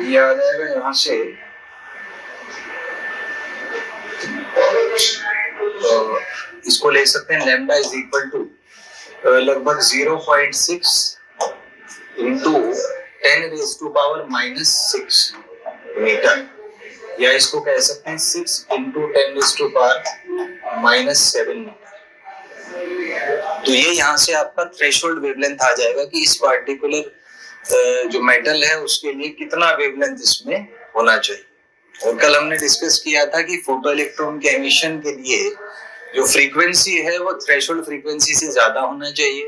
ये आ जाएगा यहाँ से तो इसको ले सकते हैं लैम्डा इज इक्वल टू लगभग 0.6 इंटू 10⁻⁻�6 मीटर, या इसको कह सकते हैं 6 इंटू 10⁻⁻7 मीटर। तो ये यहाँ से आपका थ्रेशोल्ड वेवलेंथ आ जाएगा कि इस पार्टिकुलर जो मेटल है उसके लिए कितना वेवलेंथ इसमें होना चाहिए। और कल हमने डिस्कस किया था कि फोटो इलेक्ट्रॉन के एमिशन के लिए जो फ्रीक्वेंसी है वो थ्रेशोल्ड फ्रीक्वेंसी से ज्यादा होना चाहिए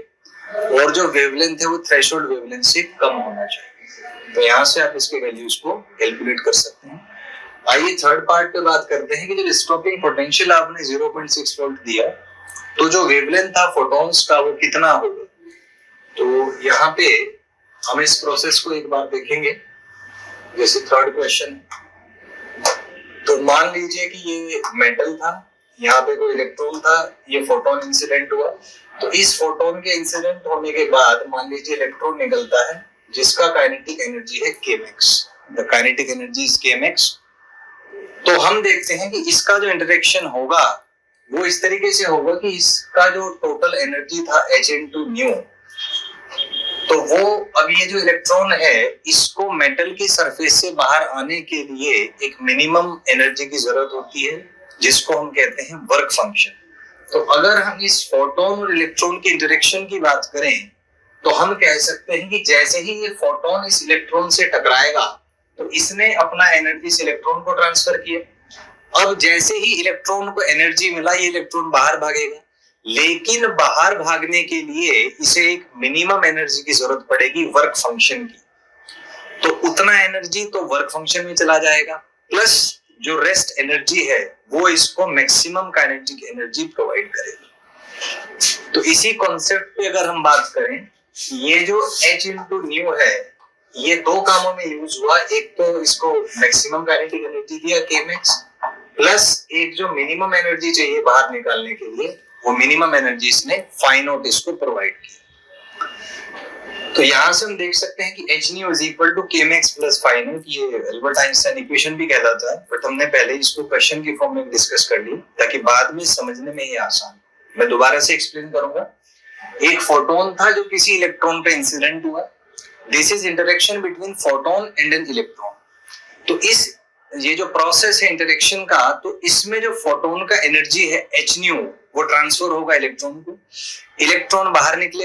और जो वेवलेंथ है वो थ्रेशोल्ड वेवलेंथ से कम होना चाहिए। तो यहाँ से आप इसके वैल्यूज को कैलकुलेट कर सकते हैं। आइए थर्ड पार्ट पे बात करते हैं कि जब स्टॉपिंग पोटेंशियल आपने 0.6 वोल्ट दिया तो जो वेवलेंथ था फोटॉन्स का वो कितना होगा। तो यहाँ पे हम इस प्रोसेस को एक बार देखेंगे। जैसे थर्ड क्वेश्चन, तो मान लीजिए कि ये मेटल था, यहाँ पे कोई इलेक्ट्रॉन था, ये फोटोन इंसिडेंट हुआ। तो इस फोटोन के इंसिडेंट होने के बाद मान लीजिए इलेक्ट्रॉन निकलता है जिसका काइनेटिक एनर्जी है kmax। The kinetic energy is kmax। तो हम देखते हैं कि इसका जो इंटरेक्शन होगा वो इस तरीके से होगा कि इसका जो टोटल एनर्जी था h into न्यू, तो वो अब ये जो इलेक्ट्रॉन है इसको मेटल की सरफेस से बाहर आने के लिए एक मिनिमम एनर्जी की जरूरत होती है जिसको हम कहते हैं वर्क फंक्शन। तो अगर हम इस फोटोन और इलेक्ट्रॉन की इंटरेक्शन की बात करें तो हम कह सकते हैं कि जैसे ही ये फोटोन इस इलेक्ट्रॉन से टकराएगा तो इसने अपना एनर्जी इस इलेक्ट्रॉन को ट्रांसफर किया। अब जैसे ही इलेक्ट्रॉन को एनर्जी मिला ये इलेक्ट्रॉन बाहर भागेगा, लेकिन बाहर भागने के लिए इसे एक मिनिमम एनर्जी की जरूरत पड़ेगी वर्क फंक्शन की। तो उतना एनर्जी तो वर्क फंक्शन में चला जाएगा, प्लस जो रेस्ट एनर्जी है वो इसको मैक्सिमम काइनेटिक एनर्जी प्रोवाइड करेगी। तो इसी कॉन्सेप्ट पे अगर हम बात करें, ये जो h into न्यू है ये दो कामों में यूज हुआ। एक तो इसको मैक्सिमम काइनेटिक एनर्जी दिया kmax, प्लस एक जो मिनिमम एनर्जी चाहिए बाहर निकालने के लिए वो मिनिमम एनर्जी इसने फाई नॉट इसको प्रोवाइड की। तो यहां से हम देख सकते हैं कि h nu is equal to kmax plus phi naught, ये एल्बर्ट आइंस्टाइन इक्वेशन भी कहलाता है, बट हमने पहले इसको क्वेश्चन की फॉर्म में डिस्कस कर ली ताकि बाद में समझने में ये आसान। मैं दोबारा से एक्सप्लेन करूंगा। एक फोटोन था जो किसी इलेक्ट्रॉन पे इंसिडेंट हुआ। This is interaction between photon and an electron. तो इस ये जो प्रोसेस है इंटरेक्शन का, तो इसमें जो फोटोन का एनर्जी है h nu वो ट्रांसफर होगा इलेक्ट्रॉन को। इलेक्ट्रॉन बाहर निकलेगा,